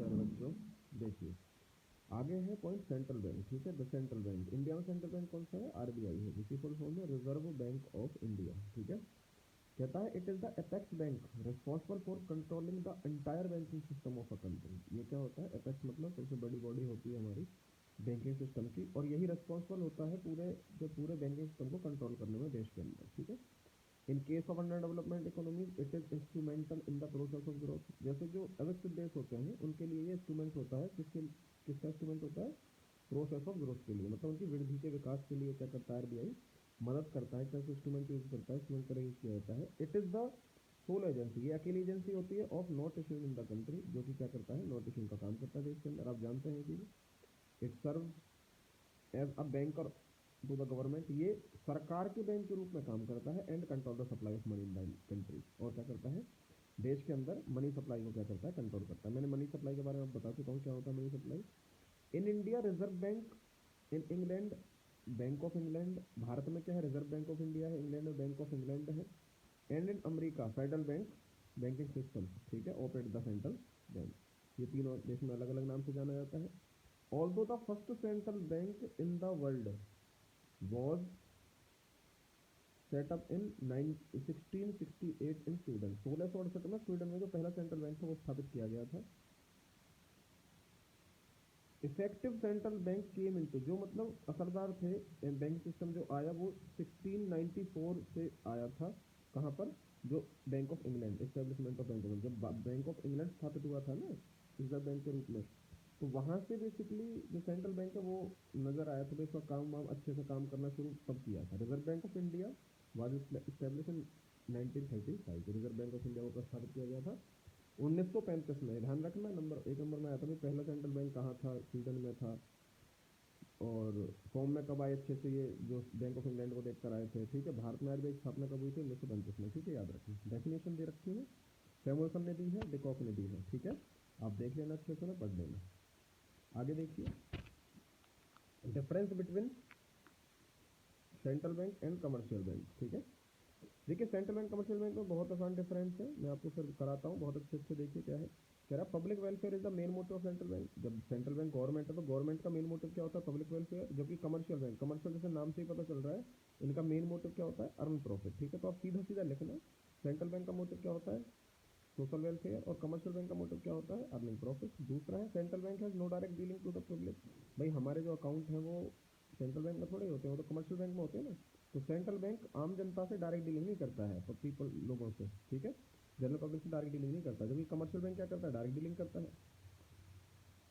प्यारे बच्चों, देखिए आगे है पॉइंट सेंट्रल बैंक। ठीक है, द सेंट्रल बैंक। इंडिया में सेंट्रल बैंक कौन सा है? आरबीआई है, जिसकी फुल फॉर्म है रिजर्व बैंक ऑफ इंडिया। ठीक है, कहता है it is the apex bank responsible for controlling the entire banking system of a country. ये क्या होता है? एपेक्स मतलब सबसे बड़ी बॉडी होती है हमारी बैंकिंग सिस्टम की, और यही रिस्पॉन्सिबल होता है पूरे बैंकिंग सिस्टम को कंट्रोल करने में देश के अंदर। ठीक है, in case of under development economies it is instrumental in the process of growth. जैसे जो अविकसित देश होते हैं उनके लिए ये इंस्ट्रूमेंट होता है, किसका इंस्ट्रूमेंट होता है? प्रोसेस ऑफ ग्रोथ के लिए, मतलब उनकी वृद्धि के विकास के लिए क्या करता है आरबीआई? मदद करता है। कैसे इंस्ट्रूमेंट यूज करता है? इंस्ट्रूमेंट का यूज किया जाता है। It is the sole agency, ये अकेली एजेंसी होती है of not issuing in the country, जो कि क्या करता है? नॉट इशूइंग का काम करता है देश के अंदर। आप जानते हैं कि it serve as a banker to the government, ये सरकार के बैंक के रूप में काम करता है। And control the supply of money in the country, और क्या करता है? देश के अंदर मनी सप्लाई को क्या करता है? कंट्रोल करता है। मैंने मनी सप्लाई के बारे में बता चुका हूँ क्या होता है money supply. In India reserve bank, in England bank of England, Bharat में क्या है? रिजर्व बैंक ऑफ इंडिया है, इंग्लैंड में बैंक ऑफ इंग्लैंड है। And in America federal bank banking system, ठीक है, ऑपरेट द सेंट्रल बैंक। ये तीनों देश में अलग अलग नाम से जाना जाता है। Although the first central bank in the world was set up in 1668 in Sweden. 1668 में स्वीडन में जो पहला सेंट्रल बैंक था वो स्थापित किया गया था। Effective central bank came into, जो मतलब असरदार थे बैंक सिस्टम जो आया वो 1694 से आया था। कहाँ पर? जो bank of England, establishment of bank of England, जब बैंक ऑफ इंग्लैंड स्थापित हुआ था ना रिजर्व बैंक के रूप में, तो वहाँ से बेसिकली जो सेंट्रल बैंक है वो नज़र आया था, तो इसका काम वाम अच्छे से काम करना शुरू तब किया था। Reserve bank of India was establish in 1935, reserve bank of India को प्रस्तावित किया गया था 1935 में। ध्यान रखना, एक नंबर में आया था भाई, पहला सेंट्रल बैंक कहाँ था? स्वीडन में था। और फॉर्म में कब आए अच्छे से? ये जो बैंक ऑफ इंग्लैंड को देखकर आए थे। ठीक है, भारत में आरबीआई की स्थापना कब हुई थी? 1935 में। ठीक है, याद रखिए। डेफिनेशन दे रखी है, सैमुअलसन ने दी है, डिकॉक ने दी है। ठीक है, आप देख लेना अच्छे से ना, पढ़ लेना। आगे देखिए, difference between central bank and commercial bank. ठीक है, देखिए सेंट्रल बैंक कमर्शियल बैंक में बहुत आसान डिफरेंस है, मैं आपको फिर कराता हूँ बहुत अच्छे से। देखिए क्या है, कह रहा है public welfare is the main motive of central bank. जब सेंट्रल बैंक गवर्नमेंट है तो गवर्नमेंट का मेन मोटिव क्या होता है? Public welfare. जबकि कमर्शियल बैंक, कमर्शियल जैसे नाम से ही पता चल रहा है, इनका मेन मोटिव क्या होता है? Earn profit. ठीक है, तो आप सीधा सीधा लिखना, सेंट्रल बैंक का मोटिव क्या होता है? Social welfare. और कमर्शियल बैंक का मोटिव क्या होता है? Earning profit. दूसरा है central bank has no direct dealing to the public. भाई हमारे जो अकाउंट हैं वो सेंट्रल बैंक में थोड़े होते हैं, वो तो कमर्शियल बैंक में होते हैं ना। तो सेंट्रल बैंक आम जनता से डायरेक्ट डीलिंग नहीं करता है, पीपल लोगों से। ठीक है, जनरल पब्लिक से डायरेक्ट डीलिंग नहीं करता, जबकि कमर्शियल बैंक क्या करता है? डायरेक्ट डीलिंग करता है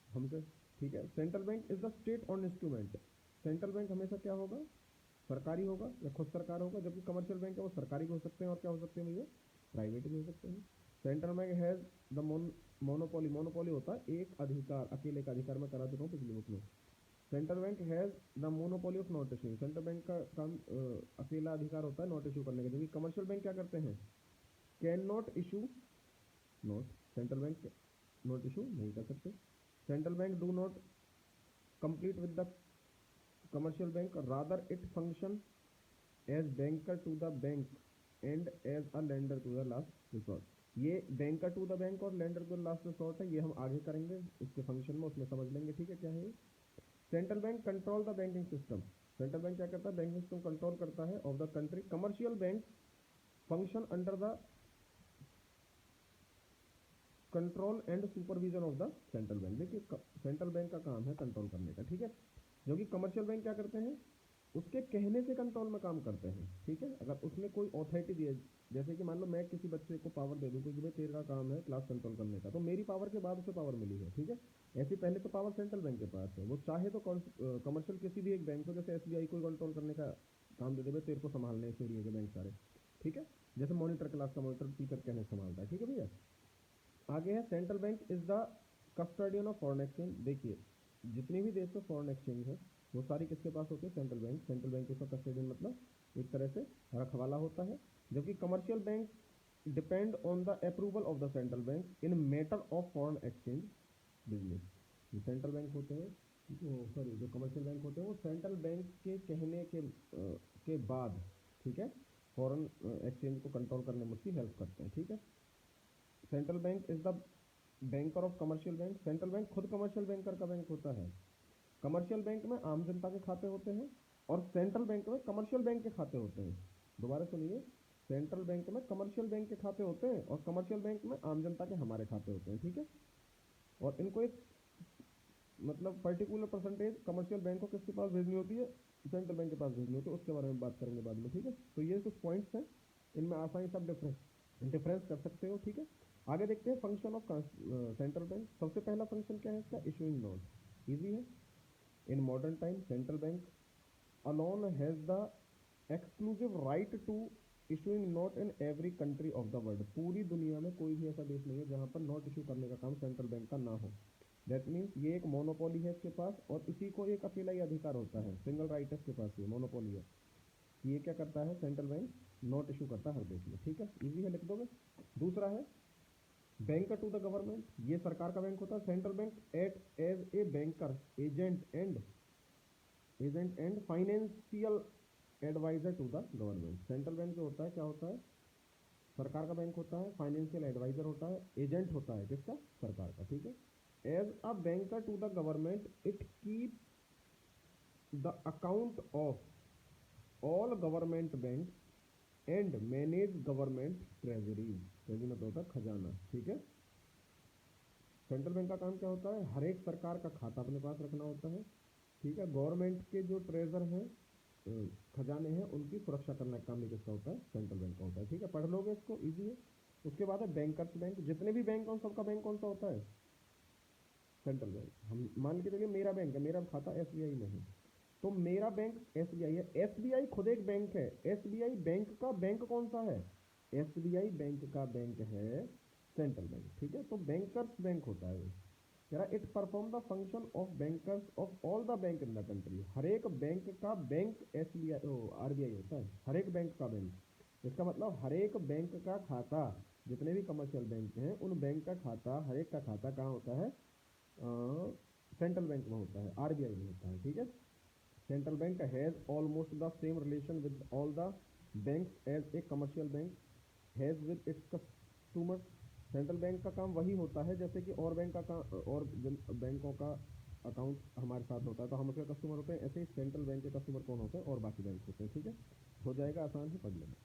हमसे। ठीक है, central bank is the state on instrument. Central bank हमेशा क्या होगा? सरकारी होगा या खुद सरकार होगा। जबकि कमर्शियल बैंक है वो सरकारी भी हो सकते हैं और क्या हो सकते हैं भैया? प्राइवेट भी हो सकते हैं। Central bank has the monopoly, monopoly होता है एक अधिकार, अकेले का अधिकार। मैं करा चुका हूँ पिछली बुक में। Central bank has the monopoly of note issue. Central bank का काम अकेला अधिकार होता है नोट इशू करने का। जबकि कमर्शियल बैंक क्या करते हैं? Can not issue note. Central bank note issue नहीं कर सकते। Central bank do not complete with the commercial bank, rather it function as banker to the bank and as a lender to the last resort. ये banker to the bank और lender to the last resort है, ये हम आगे करेंगे इसके function में, उसमें समझ लेंगे। ठीक है, क्या है? Central bank control the banking system. Central bank क्या करता है? बैंकिंग सिस्टम कंट्रोल करता है of the country. Commercial bank function under the control and supervision of the central bank. देखिए सेंट्रल बैंक का काम है कंट्रोल करने का। ठीक है, जो कि कमर्शियल बैंक क्या करते हैं? उसके कहने से कंट्रोल में काम करते हैं। ठीक है, अगर उसने कोई ऑथोरिटी दी है, जैसे कि मान लो मैं किसी बच्चे को पावर दे दूं कि भाई तेरा काम है क्लास कंट्रोल करने का, तो मेरी पावर के बाद उसे पावर मिली है। ठीक है, ऐसे पहले तो पावर सेंट्रल बैंक के पास है, वो चाहे तो कमर्शियल किसी भी एक बैंक को, जैसे एसबीआई को कंट्रोल करने का काम दे दे, भाई तेरे को संभालने इस एरिया के बैंक सारे। ठीक है, जैसे मॉनिटर क्लास का मॉनिटर टीचर कहने संभालता है। ठीक है भैया, आगे है central bank is the custodian of foreign exchange. देखिए जितनी भी देश में फॉरेन एक्सचेंज है वो सारी किसके पास होती है? Central bank. सेंट्रल बैंक इसका कस्टोडियन मतलब एक तरह से रखवाला होता है। जबकि commercial bank depend on the approval of the central bank in matter of foreign exchange business. जो सेंट्रल बैंक होते हैं, सॉरी जो कमर्शियल बैंक होते हैं, वो सेंट्रल बैंक के कहने के बाद, ठीक है, फॉरेन एक्सचेंज को कंट्रोल करने में उसकी हेल्प करते हैं। ठीक है, central bank is the banker of commercial bank, central bank खुद कमर्शियल बैंकर का बैंक होता है। कमर्शियल बैंक में आम जनता के खाते होते हैं और सेंट्रल बैंक में कमर्शियल बैंक के खाते होते हैं। दोबारा सुनिए, सेंट्रल बैंक में कमर्शियल बैंक के खाते होते हैं और कमर्शियल बैंक में आम जनता के हमारे खाते होते हैं, ठीक है। और इनको एक मतलब पर्टिकुलर परसेंटेज कमर्शियल बैंक को किसके पास भेजनी होती है, सेंट्रल बैंक के पास भेजनी होती है, उसके बारे में बात करेंगे बाद में, ठीक है। तो ये कुछ पॉइंट्स हैं, इनमें आसानी से आप डिफरेंस कर सकते हो, ठीक है। आगे देखते हैं फंक्शन ऑफ सेंट्रल बैंक। सबसे पहला फंक्शन क्या है इसका, इशूइंग नोट। इजी है। In modern time central bank alone has the exclusive right to issuing note in every country of the world। पूरी दुनिया में कोई भी ऐसा देश नहीं है जहां पर नोट इशू करने का काम सेंट्रल बैंक का ना हो। दैट मीन्स ये एक मोनोपोली है इसके पास और इसी को एक अकेला ही अधिकार होता है, सिंगल राइट है इसके पास, ये मोनोपोली है। ये क्या करता है, सेंट्रल बैंक नोट इशू करता है हर देश में, ठीक है। इजी है, लिख दोगे। दूसरा है बैंकर टू द गवर्नमेंट। ये सरकार का बैंक होता है। Central bank at as a banker agent and financial advisor to the government. Central bank जो होता है क्या होता है, सरकार का बैंक होता है, फाइनेंशियल एडवाइजर होता है, एजेंट होता है किसका, सरकार का, ठीक है। As a banker to the government it keep the account of all government bank and manage government treasury. Treasury मतलब होता है खजाना, ठीक है। सेंट्रल बैंक का काम क्या होता है, हर एक सरकार का खाता अपने पास रखना होता है, ठीक है। गवर्नमेंट के जो ट्रेजर हैं, खजाने हैं, उनकी सुरक्षा करने का काम किसका होता है, सेंट्रल बैंक का होता है, ठीक है। पढ़ लोगे इसको, इजी है। उसके बाद है बैंकर्स बैंक। जितने भी बैंक हैं सबका बैंक कौन सा होता है, सेंट्रल बैंक। हम मान के चलिए मेरा बैंक है, मेरा खाता एसबीआई में है, तो मेरा बैंक एसबीआई है। एसबीआई खुद एक बैंक है। एसबीआई बैंक का बैंक कौन सा है, एसबीआई बैंक का बैंक है सेंट्रल बैंक, ठीक है। तो बैंकर्स बैंक होता है वो। कह रहा it perform the function of bankers of all the bank in the country. हर एक बैंक का बैंक एसबीआई आरबीआई होता है, हर एक बैंक का बैंक। इसका मतलब हर एक बैंक का खाता, जितने भी कमर्शियल बैंक हैं उन बैंक का खाता, हर एक का खाता कहाँ होता है, सेंट्रल बैंक में होता है, आरबीआई में होता है, ठीक है। Central bank has almost the same relation with all the banks as a commercial bank has with its customers. Central bank का काम वही होता है जैसे कि और बैंक का काम और बैंकों का अकाउंट हमारे साथ होता है तो हम उसके कस्टमर होते हैं, ऐसे ही सेंट्रल बैंक के कस्टमर कौन होते हैं, और बाकी बैंक होते हैं, ठीक है। हो जाएगा, आसान से पढ़ लेना।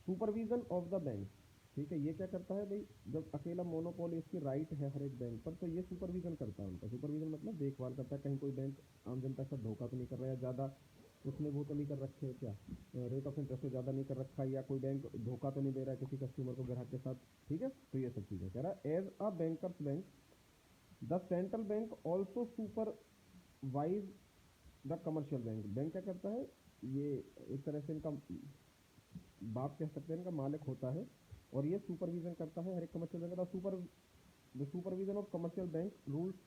सुपरविजन ऑफ द बैंक, ठीक है। ये क्या करता है भाई, जब अकेला मोनोपोली इसकी राइट है हर एक बैंक पर, तो ये सुपरविजन करता है उनका। सुपरविजन मतलब देखभाल करता है, कहीं कोई बैंक आम जनता के साथ धोखा तो नहीं कर रहा है, ज़्यादा उसने वो तो नहीं कर रखे है, क्या रेट ऑफ इंटरेस्ट ज़्यादा नहीं कर रखा है, या कोई बैंक धोखा तो नहीं दे रहा है किसी कस्टमर को ग्राहक के साथ, ठीक है। तो ये सब चीज़ें कह रहा है। As a bankers bank the central bank also supervise the commercial bank. Bank क्या करता है, ये एक तरह से इनका बाप कह सकते हैं, इनका मालिक होता है, और ये सुपरविजन करता है हर एक कमर्शियल बैंक का। The supervision of commercial bank rules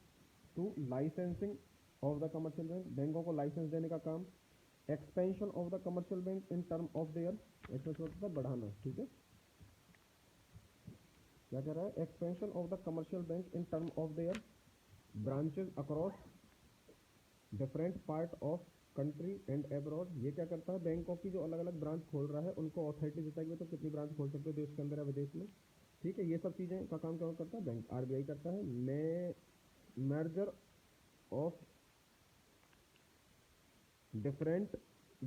to licensing of the commercial bank. बैंकों को लाइसेंस देने का काम। Expansion of the commercial bank in term of their, expansion मतलब बढ़ाना, ठीक है। क्या कह रहा है, expansion of the commercial bank in term of their branches across different part of country and abroad. ये क्या करता है, बैंकों की जो अलग अलग ब्रांच खोल रहा है उनको अथॉरिटी देता है कि तो कितनी ब्रांच खोल सकते हो देश के अंदर या विदेश में, ठीक है। ये सब चीज़ें का काम कौन करता है, बैंक, आरबीआई करता है। Merger of different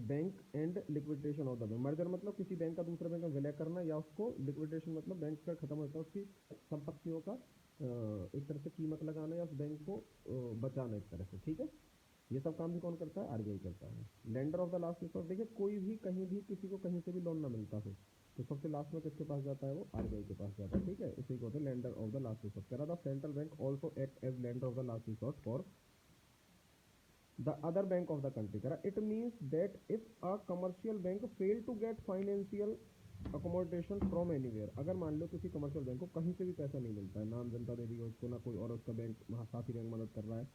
bank and liquidation of the bank. Merger मतलब किसी बैंक का दूसरे बैंक में विलय करना, या उसको लिक्विडेशन मतलब बैंक का खत्म होता है उसकी संपत्तियों का एक तरह से कीमत लगाना, या उस बैंक को बचाना एक तरह से, ठीक है। ये सब काम भी कौन करता है, आरबीआई करता है। Lender of the last resort, देखिए कोई भी कहीं भी किसी को कहीं से भी लोन ना मिलता हो तो सबसे लास्ट में किसके पास जाता है, वो आरबीआई के पास जाता है, ठीक है। इसी को होता है lender of the last resort. कह रहा था central bank also act as lender of the last resort for the other bank of the country। करा it means that if a commercial bank fail to get financial accommodation from anywhere, अगर मान लो किसी commercial bank को कहीं से भी पैसा नहीं मिलता है, नाम जनता दे दी है उसको, ना कोई और उसका बैंक वहाँ साथी बैंक मदद कर रहा है,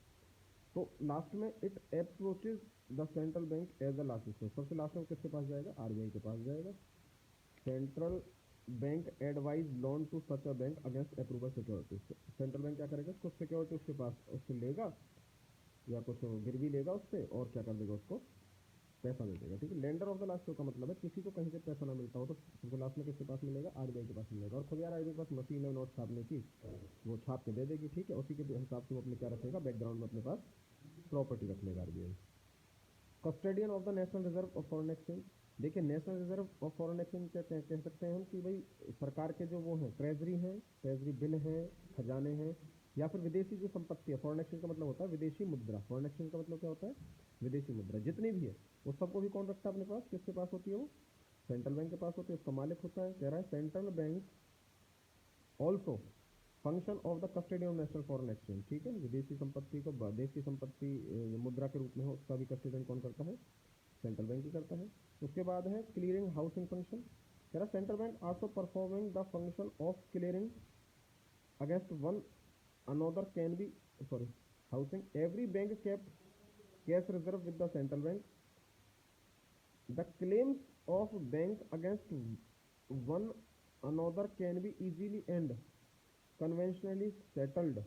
तो लास्ट में it approaches the central bank as the last resource. सबसे लास्ट में किसके पास जाएगा, आरबीआई के पास जाएगा। Central bank advise loan to such a bank against approval security. Central bank क्या करेगा, कुछ सिक्योरिटी उसके पास उससे लेगा या कुछ गिरवी लेगा उससे, और क्या कर देगा, उसको पैसा दे देगा, ठीक है। Lender of the last show का मतलब है किसी को कहीं से पैसा ना मिलता हो तो तुमको लास्ट में किसके पास मिलेगा, आरबीआई के पास मिलेगा। और खुद यार आरबीआई के पास मशीन है नोट छापने की, वो छाप के दे देगी, ठीक है। उसी के हिसाब से वो अपने क्या रखेगा, बैकग्राउंड में अपने पास प्रॉपर्टी रख लेगा RBI. Custodian of the national reserve of foreign exchange, देखिए national reserve of foreign exchange क्या कह सकते हैं हम कि भाई सरकार के जो वो हैं ट्रेजरी हैं, ट्रेजरी बिल हैं, खजाने हैं, या फिर विदेशी जो संपत्ति है। फॉरेन एक्सचेंज का मतलब होता है विदेशी मुद्रा, फॉरेन एक्सचेंज का मतलब क्या होता है, विदेशी मुद्रा जितनी भी है वो सबको भी कौन रखता है अपने पास, किसके पास होती है वो, सेंट्रल बैंक के पास होती है, उसका मालिक होता है। कह रहा है central bank also function of the custody of national foreign exchange, ठीक है। विदेशी संपत्ति को देश की संपत्ति मुद्रा के रूप में हो उसका भी कस्टडी कौन करता है, सेंट्रल बैंक ही करता है। उसके बाद है क्लियरिंग हाउसिंग फंक्शन, कह रहा central bank also performing the function of clearing against one another can be sorry housing every bank kept cash reserve with the central bank, the claims of bank against one another can be easily and conventionally settled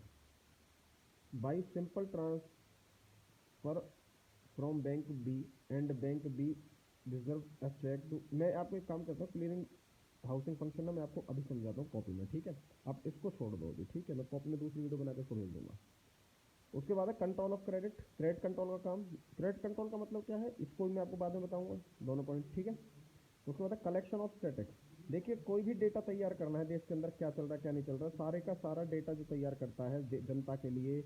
by simple transfer from bank B and bank B deserve a check to, मैं आपको एक काम करता हूँ clearing housing function ना मैं आपको अभी समझाता हूँ कॉपी में, ठीक है। आप इसको छोड़ दो अभी, ठीक है, मैं कॉपी में दूसरी वीडियो बना के इसको भेज दूंगा। उसके बाद है control of credit, credit control का काम। क्रेडिट कंट्रोल का मतलब क्या है इसको मैं आपको बाद में बताऊंगा, दोनों पॉइंट, ठीक है। उसके बाद है कलेक्शन ऑफ स्टैटिक्स, देखिए कोई भी डेटा तैयार करना है देश के अंदर क्या चल रहा है क्या नहीं चल रहा है, सारे का सारा डेटा जो तैयार करता है जनता के लिए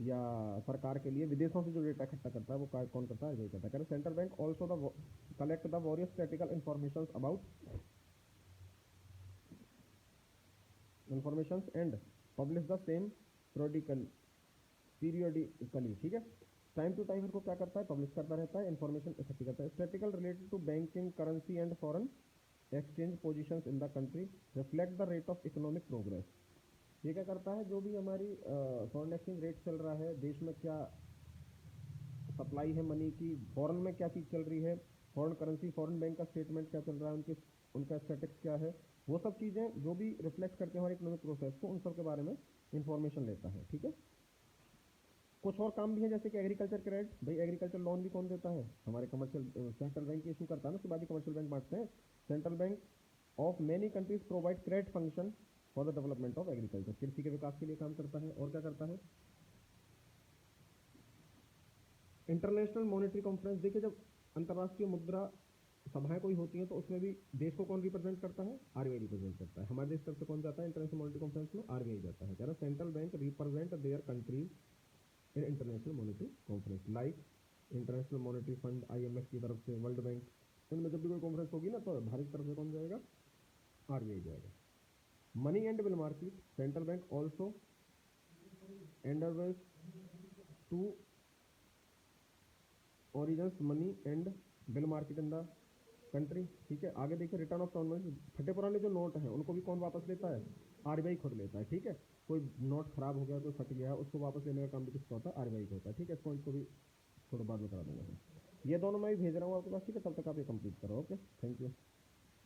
या सरकार के लिए विदेशों से जो डेटा इकट्ठा करता है वो कौन करता है, करता है। Central bank also the collect the various statistical information and publish the same periodically, ठीक है। टाइम टू टाइम इनको क्या करता है, पब्लिश करता रहता है, इंफॉर्मेशन इकट्ठी करता है। Statical related to banking, currency and foreign exchange positions in the country, reflect the rate of economic progress. ये क्या करता है, जो भी हमारी फॉरेन एक्सचेंज रेट चल रहा है, देश में क्या सप्लाई है मनी की, फॉरेन में क्या चीज़ चल रही है, फॉरेन करेंसी, फॉरेन बैंक का स्टेटमेंट क्या चल रहा है, उनका स्टेटिक्स क्या है, वो सब चीज़ें जो भी रिफ्लेक्ट करते हैं हमारे इकोनॉमिक प्रोसेस को, उन सब के बारे में इंफॉर्मेशन लेता है, ठीक है। कुछ और काम भी है जैसे कि एग्रीकल्चर क्रेडिट, भाई एग्रीकल्चर लोन भी कौन देता है, हमारे कमर्शियल सेंट्रल बैंक इशू करता है ना, उसके बाद ही कमर्शियल बैंक बांटते हैं। Central bank of many countries provide credit function for the development of agriculture, कृषि के विकास के लिए काम करता है। और क्या करता है, इंटरनेशनल मॉनेटरी कॉन्फ्रेंस, देखिए जब अंतर्राष्ट्रीय मुद्रा सभाएं कोई होती हैं तो उसमें भी देश को कौन रिप्रेजेंट करता है, आरबीआई रिप्रेजेंट करता है। हमारे देश तरफ से कौन जाता है इंटरनेशनल मॉनेटरी कॉन्फ्रेंस में, आरबीआई जाता है। कह रहा central bank represent there countries in international monetary conference, like international monetary fund, IMF की तरफ से, वर्ल्ड बैंक, इनमें जब भी कोई कॉन्फ्रेंस होगी ना तो भारत की तरफ से कौन जाएगा, आरबीआई जाएगा। Money and bill market, central bank also endeavours to origins money and bill market in the country, ठीक है। आगे देखिए रिटर्न ऑफ टर्नमेंट, फटे पुराने जो नोट हैं उनको भी कौन वापस लेता है, आरबीआई खुद लेता है, ठीक है। कोई नोट खराब हो गया, कोई फट गया, उसको वापस लेने का काम भी किसका होता है, आरबीआई का होता है, ठीक है। इस पॉइंट को भी थोड़ा बाद में करा दूंगा। ये दोनों मैं भी भेज रहा हूँ आपके पास, ठीक है, तब तक आप ये कंप्लीट करो, ओके, थैंक यू।